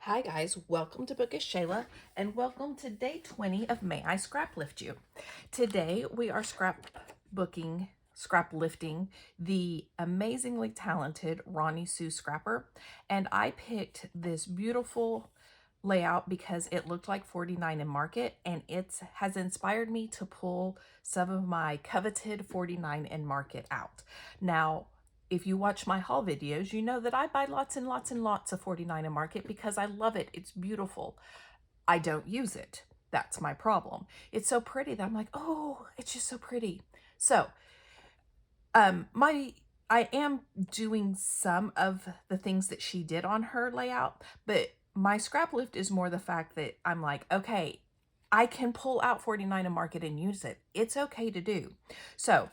Hi guys, welcome to Bookish Shayla and welcome to day 20 of May I Scraplift You. Today we are scraplifting the amazingly talented Ronnie Sue Scrapper, and I picked this beautiful layout because it looked like 49 in Market, and it has inspired me to pull some of my coveted 49 in Market out. Now, if you watch my haul videos, you know that I buy lots and lots and lots of 49 in Market because I love it. It's beautiful. I don't use it. That's my problem. It's so pretty that I'm like, oh, it's just so pretty. So, I am doing some of the things that she did on her layout, but my scrap lift is more the fact that I'm like, okay, I can pull out 49 in Market and use it. It's okay to do. So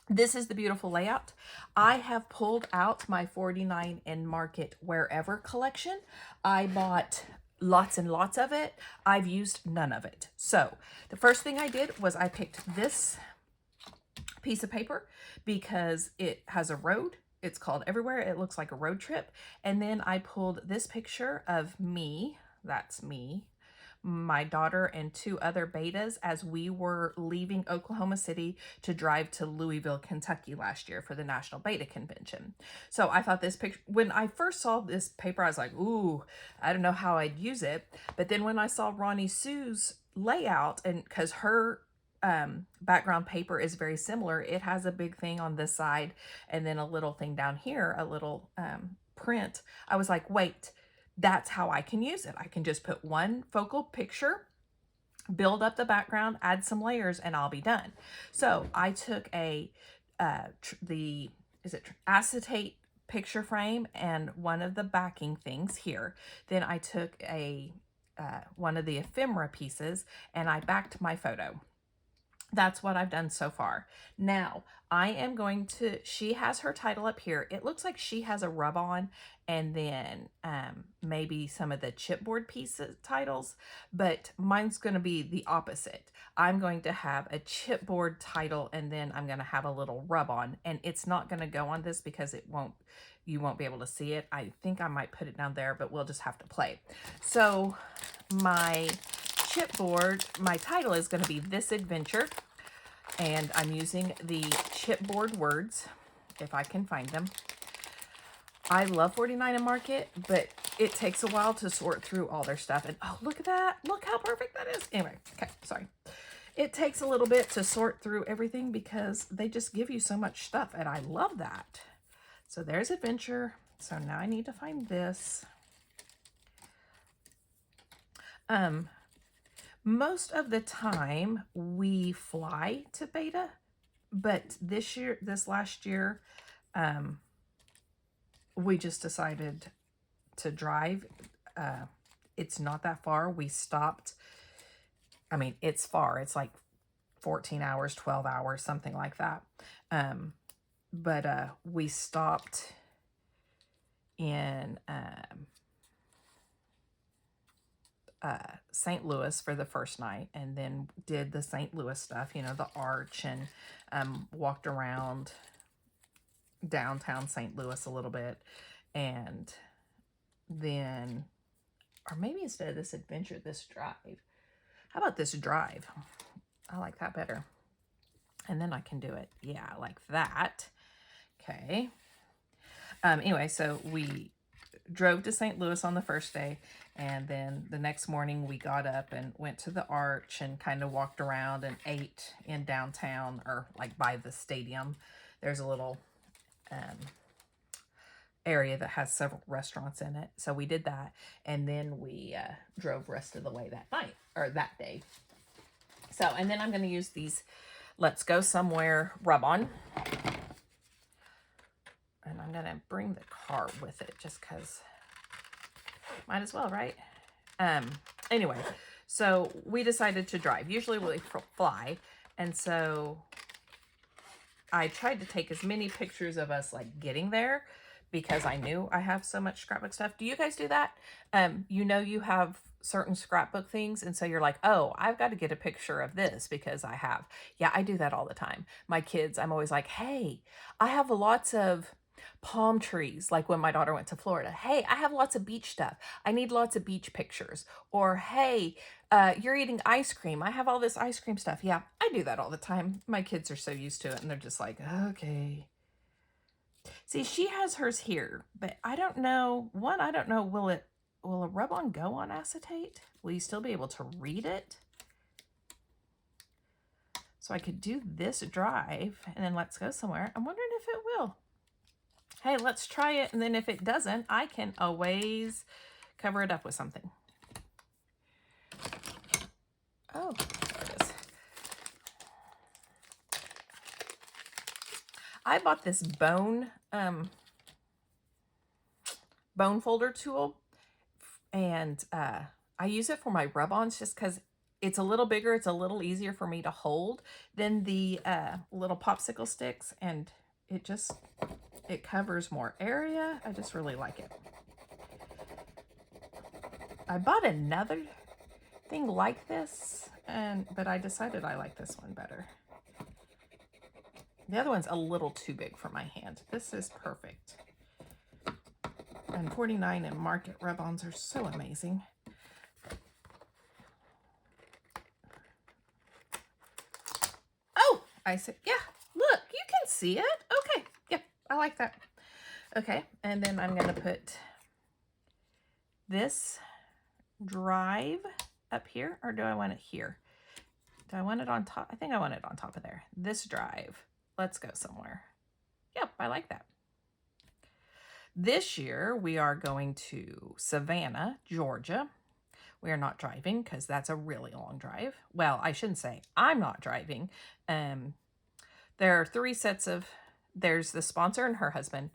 this is the beautiful layout. I have pulled out my 49 in Market Wherever collection. I bought lots and lots of it. I've used none of it. So the first thing I did was I picked this piece of paper because it has a road. It's called Everywhere. It looks like a road trip. And then I pulled this picture of me. That's me, my daughter, and two other betas as we were leaving Oklahoma City to drive to Louisville, Kentucky last year for the National Beta Convention. So I thought this picture, when I first saw this paper, I was like, ooh, I don't know how I'd use it. But then when I saw Ronnie Sue's layout, and because her background paper is very similar, it has a big thing on this side and then a little thing down here, a little print. I was like, wait, that's how I can use it. I can just put one focal picture, build up the background, add some layers, and I'll be done. So I took acetate picture frame and one of the backing things here. Then I took one of the ephemera pieces and I backed my photo. That's what I've done so far. Now, I am going to, she has her title up here. It looks like she has a rub on and then maybe some of the chipboard pieces titles, but mine's going to be the opposite. I'm going to have a chipboard title and then I'm going to have a little rub on, and it's not going to go on this because you won't be able to see it. I think I might put it down there, but we'll just have to play. So my chipboard, my title is going to be This Adventure, and I'm using the chipboard words if I can find them. I love 49 in Market, but it takes a while to sort through all their stuff. And oh, look at that. Look how perfect that is. Anyway, okay, sorry. It takes a little bit to sort through everything because they just give you so much stuff, and I love that. So there's Adventure. So now I need to find this. Most of the time we fly to Beta, but this last year, we just decided to drive. It's not that far. We stopped. I mean, it's far. It's like 14 hours, 12 hours, something like that. But we stopped in St. Louis for the first night, and then did the St. Louis stuff, you know, the arch, and walked around downtown St. Louis a little bit. And then, or maybe instead of this adventure, this drive. How about this drive? I like that better. And then I can do it. Yeah, like that. Okay. Anyway, so we drove to St. Louis on the first day, and then the next morning we got up and went to the arch and kind of walked around and ate in downtown, or like by the stadium. There's a little area that has several restaurants in it. So we did that, and then we drove rest of the way that night, or that day. So, and then I'm going to use these Let's Go Somewhere rub-on. And I'm going to bring the car with it just because might as well, right? Anyway, so we decided to drive. Usually we fly. And so I tried to take as many pictures of us like getting there because I knew I have so much scrapbook stuff. Do you guys do that? You know, you have certain scrapbook things, and so you're like, oh, I've got to get a picture of this because I have. Yeah, I do that all the time. My kids, I'm always like, hey, I have lots of palm trees, like when my daughter went to Florida. Hey, I have lots of beach stuff. I need lots of beach pictures. Or, hey, you're eating ice cream. I have all this ice cream stuff. Yeah, I do that all the time. My kids are so used to it, and they're just like, okay. See, she has hers here, but I don't know. One, I don't know, will a rub-on go on acetate? Will you still be able to read it? So I could do this drive and then let's go somewhere. I'm wondering if it will. Hey, let's try it. And then if it doesn't, I can always cover it up with something. Oh, there it is. I bought this bone folder tool, and I use it for my rub-ons just because it's a little bigger. It's a little easier for me to hold than the little popsicle sticks, and it covers more area. I just really like it. I bought another thing like this, but I decided I like this one better. The other one's a little too big for my hand. This is perfect. And 49 and Market rub-ons are so amazing. Oh, I said, yeah, look, you can see it. Okay, yep, I like that. Okay, and then I'm going to put this drive up here, or do I want it here? Do I want it on top? I think I want it on top of there. This drive. Let's go somewhere. Yep, I like that. This year, we are going to Savannah, Georgia. We are not driving because that's a really long drive. Well, I shouldn't say I'm not driving. There are 3 sets of, there's the sponsor and her husband,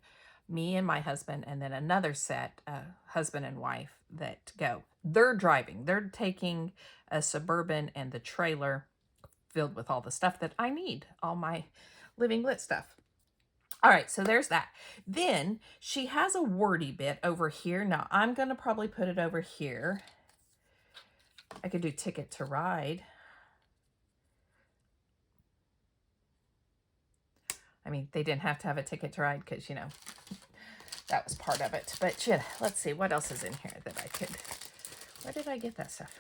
me and my husband, and then another set, husband and wife, that go. They're driving. They're taking a Suburban and the trailer filled with all the stuff that I need, all my Living Lit stuff. All right, so there's that. Then she has a wordy bit over here. Now, I'm going to probably put it over here. I could do Ticket to Ride. I mean, they didn't have to have a ticket to ride because, you know, that was part of it. But, yeah, let's see. What else is in here that I could... Where did I get that stuff?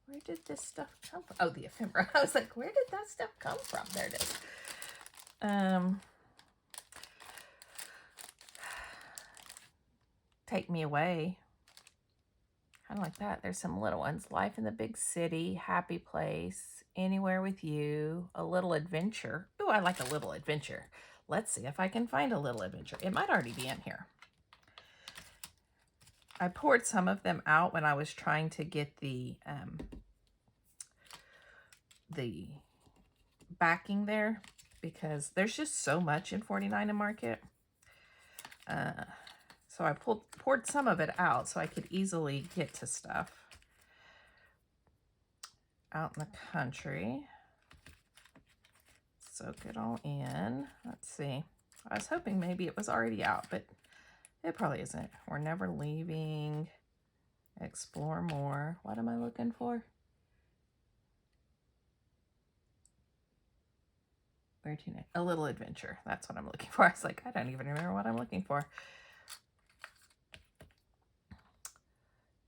Where did this stuff come from? Oh, the ephemera. I was like, where did that stuff come from? There it is. Take Me Away. Kind of like that. There's some little ones. Life in the Big City, Happy Place, Anywhere with You, A Little Adventure. Ooh, I like A Little Adventure. Let's see if I can find A Little Adventure. It might already be in here. I poured some of them out when I was trying to get the backing there, because there's just so much in 49 and Market. So I poured some of it out so I could easily get to stuff out in the country. Soak it all in. Let's see. I was hoping maybe it was already out, but it probably isn't. We're Never Leaving. Explore More. What am I looking for? Where to next? A Little Adventure. That's what I'm looking for. I was like, I don't even remember what I'm looking for.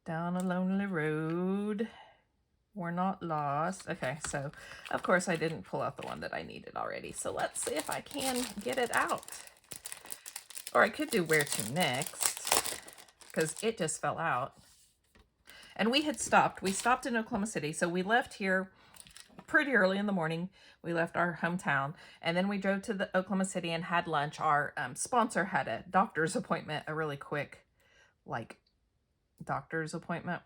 Down a Lonely Road. We're Not Lost. Okay, so of course I didn't pull out the one that I needed already. So let's see if I can get it out. Or I could do Where to Next, because it just fell out. And we had stopped. We stopped in Oklahoma City. So we left here pretty early in the morning. We left our hometown. And then we drove to the Oklahoma City and had lunch. Our sponsor had a doctor's appointment, a really quick, like, doctor's appointment.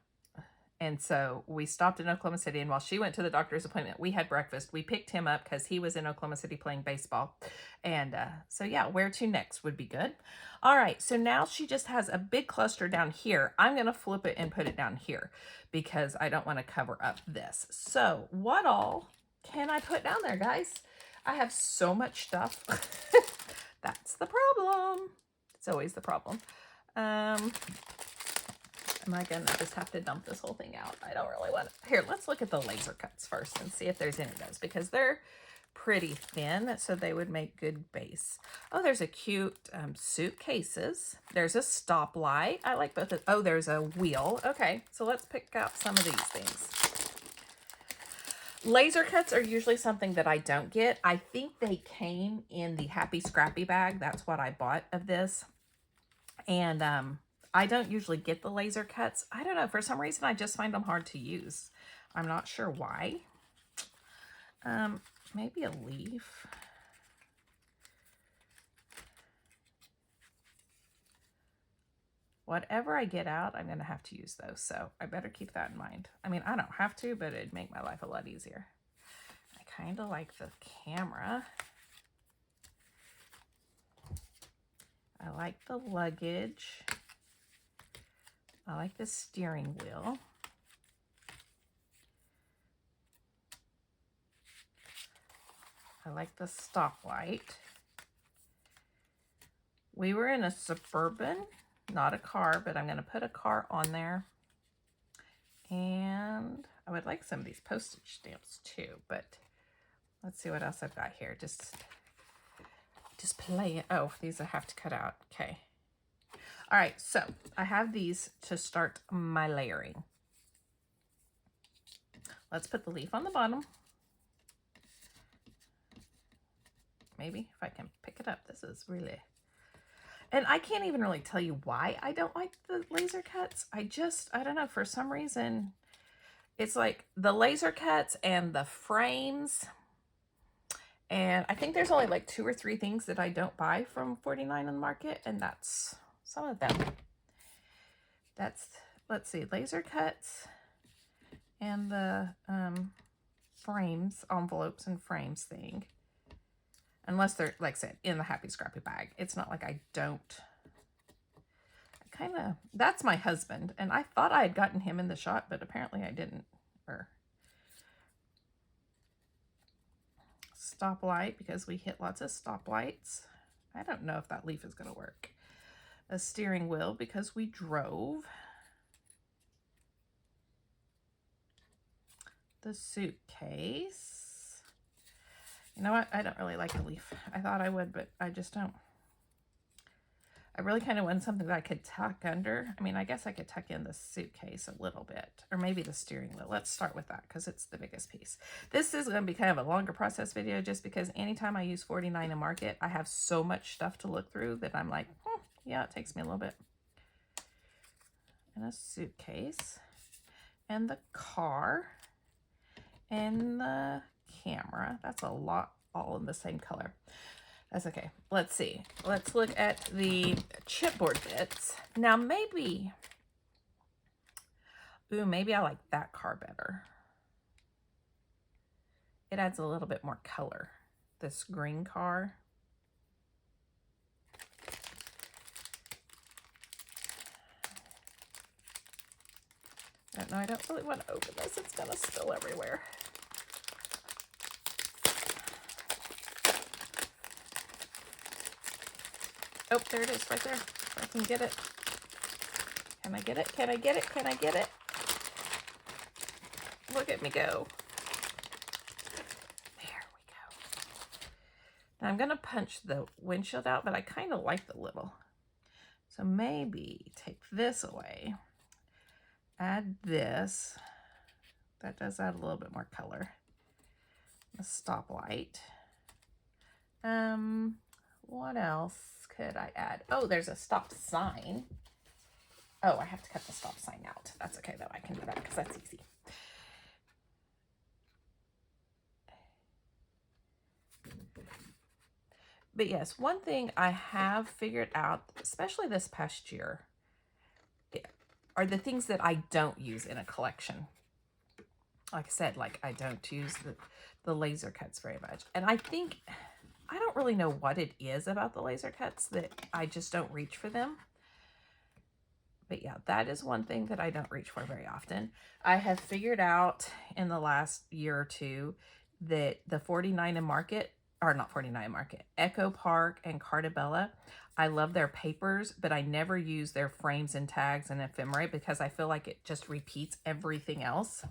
And so we stopped in Oklahoma City, and while she went to the doctor's appointment, we had breakfast. We picked him up because he was in Oklahoma City playing baseball. And so, yeah, Where to Next would be good. All right, so now she just has a big cluster down here. I'm going to flip it and put it down here because I don't want to cover up this. So what all can I put down there, guys? I have so much stuff. That's the problem. It's always the problem. Am I going to just have to dump this whole thing out? I don't really want to. Here, let's look at the laser cuts first and see if there's any of those, because they're pretty thin, so they would make good base. Oh, there's a cute suitcases. There's a stoplight. I like both of, oh, there's a wheel. Okay, so let's pick out some of these things. Laser cuts are usually something that I don't get. I think they came in the Happy Scrappy bag. That's what I bought of this. And I don't usually get the laser cuts. I don't know. For some reason, I just find them hard to use. I'm not sure why. Maybe a leaf. Whatever I get out, I'm going to have to use those. So I better keep that in mind. I mean, I don't have to, but it'd make my life a lot easier. I kind of like the camera. I like the luggage. I like the steering wheel. I like the stoplight. We were in a Suburban, not a car, but I'm going to put a car on there. And I would like some of these postage stamps too, but let's see what else I've got here. Just play it. Oh, these I have to cut out. Okay. All right, so I have these to start my layering. Let's put the leaf on the bottom. Maybe if I can pick it up. This is really... And I can't even really tell you why I don't like the laser cuts. I don't know, for some reason, it's like the laser cuts and the frames. And I think there's only like 2 or 3 things that I don't buy from 49 on the market, and that's some of them. That's, let's see, laser cuts and the frames, envelopes and frames thing. Unless they're, like I said, in the Happy Scrappy bag. It's not like I don't. I kind of, that's my husband. And I thought I had gotten him in the shot, but apparently I didn't. Or stoplight, because we hit lots of stoplights. I don't know if that leaf is going to work. A steering wheel, because we drove. The suitcase. You know what? I don't really like the leaf. I thought I would, but I just don't. I really kind of want something that I could tuck under. I mean, I guess I could tuck in the suitcase a little bit, or maybe the steering wheel. Let's start with that because it's the biggest piece. This is going to be kind of a longer process video just because anytime I use 49 in Market, I have so much stuff to look through that I'm like, yeah, it takes me a little bit. And a suitcase, and the car, and the camera. That's a lot, all in the same color. That's okay. Let's see. Let's look at the chipboard bits. Now maybe, maybe I like that car better. It adds a little bit more color. This green car. No, I don't really want to open this. It's gonna spill everywhere. Oh, there it is right there. If I can get it. Can I get it? Can I get it? Can I get it? Look at me go. There we go. Now I'm going to punch the windshield out, but I kind of like the little. So maybe take this away. Add this. That does add a little bit more color. A stoplight. What else could I add? Oh, there's a stop sign. Oh, I have to cut the stop sign out. That's okay though. I can do that because that's easy. But yes, one thing I have figured out, especially this past year, are the things that I don't use in a collection. Like I said, like I don't use the laser cuts very much. And I think, I don't really know what it is about the laser cuts that I just don't reach for them. But yeah, that is one thing that I don't reach for very often. I have figured out in the last year or two that the 49 in Market, or not 49 Market, Echo Park and Cartabella, I love their papers, but I never use their frames and tags and ephemera because I feel like it just repeats everything else.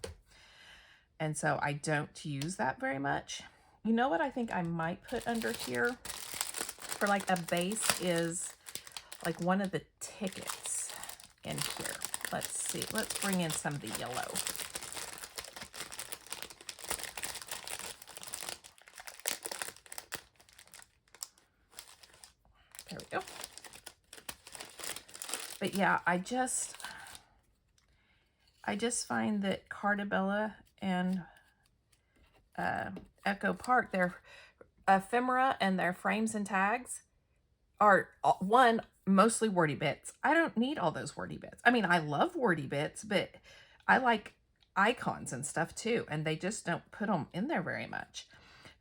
And so I don't use that very much. You know what I think I might put under here for like a base is like one of the tickets in here. Let's see. Let's bring in some of the yellow. There we go. But yeah, I just find that Cardabella and Echo Park, their ephemera and their frames and tags are, one, mostly wordy bits. I don't need all those wordy bits. I mean, I love wordy bits, but I like icons and stuff too, and they just don't put them in there very much.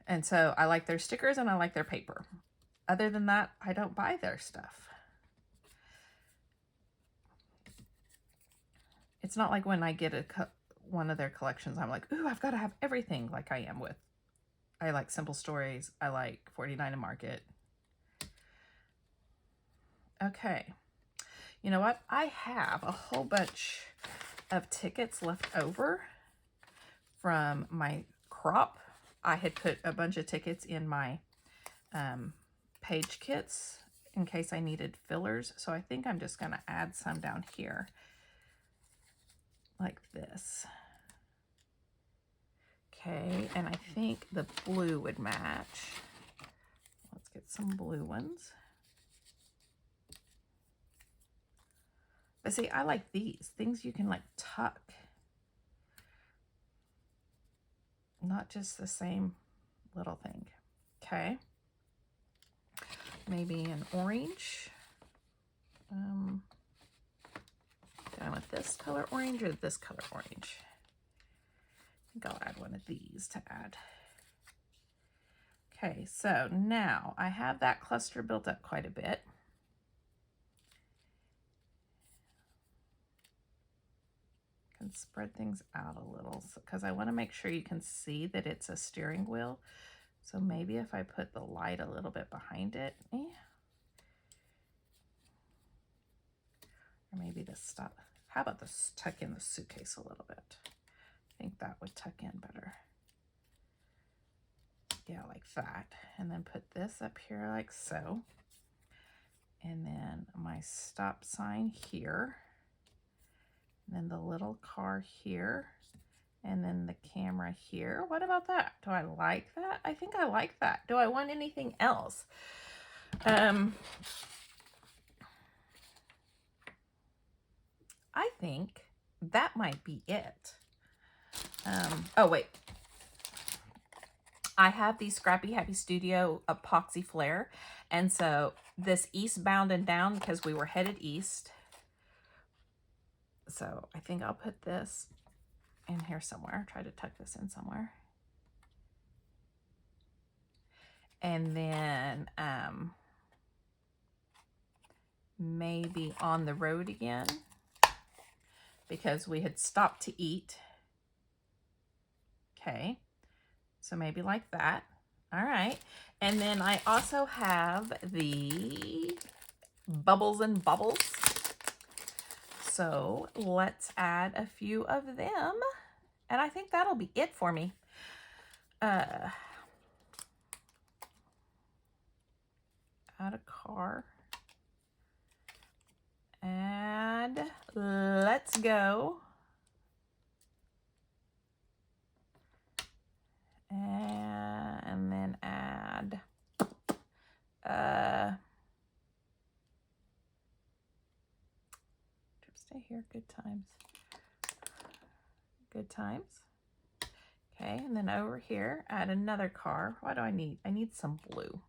And so I like their stickers and I like their paper. Other than that, I don't buy their stuff. It's not like when I get one of their collections, I'm like, ooh, I've got to have everything, like I am with. I like Simple Stories. I like 49 and Market. Okay. You know what? I have a whole bunch of tickets left over from my crop. I had put a bunch of tickets in my page kits in case I needed fillers. So I think I'm just going to add some down here like this. Okay, and I think the blue would match. Let's get some blue ones. But see, I like these things you can like tuck. Not just the same little thing. Okay. Maybe an orange. Going with this color orange or this color orange? I think I'll add one of these to add. Okay, so now I have that cluster built up quite a bit. Can spread things out a little because I want to make sure you can see that it's a steering wheel. So maybe if I put the light a little bit behind it, or maybe this stuff. How about this tuck in the suitcase a little bit? I think that would tuck in better. Yeah, like that. And then put this up here like so. And then my stop sign here. And then the little car here. And then the camera here. What about that? Do I like that? I think I like that. Do I want anything else? I think that might be it. Oh, wait. I have the Scrappy Happy Studio epoxy flare. And so this eastbound and down because we were headed east. So I think I'll put this in here somewhere. Try to tuck this in somewhere. And then maybe on the road again because we had stopped to eat. Okay. So maybe like that. All right. And then I also have the Bubbles and Bubbles. So let's add a few of them. And I think that'll be it for me. Add a car. And let's go. And then add stay here, good times. Good times. Okay, and then over here, add another car. What do I need? I need some blue.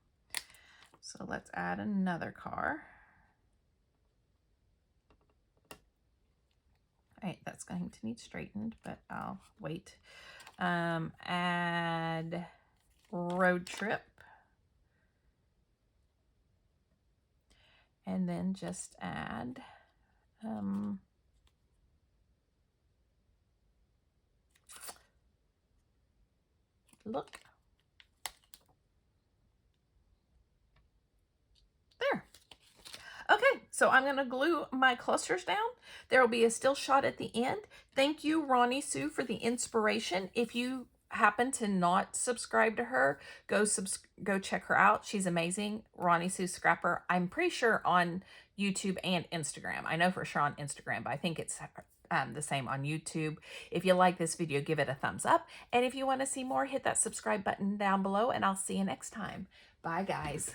So let's add another car. All right, that's going to need straightened, but I'll wait. Add road trip. And then just add look. There. Okay, so I'm going to glue my clusters down. There will be a still shot at the end. Thank you, Ronnie Sue, for the inspiration. If you happen to not subscribe to her, go check her out. She's amazing. Ronnie Sue Scrapper. I'm pretty sure on YouTube and Instagram. I know for sure on Instagram, but I think it's the same on YouTube. If you like this video, give it a thumbs up. And if you want to see more, hit that subscribe button down below, and I'll see you next time. Bye, guys.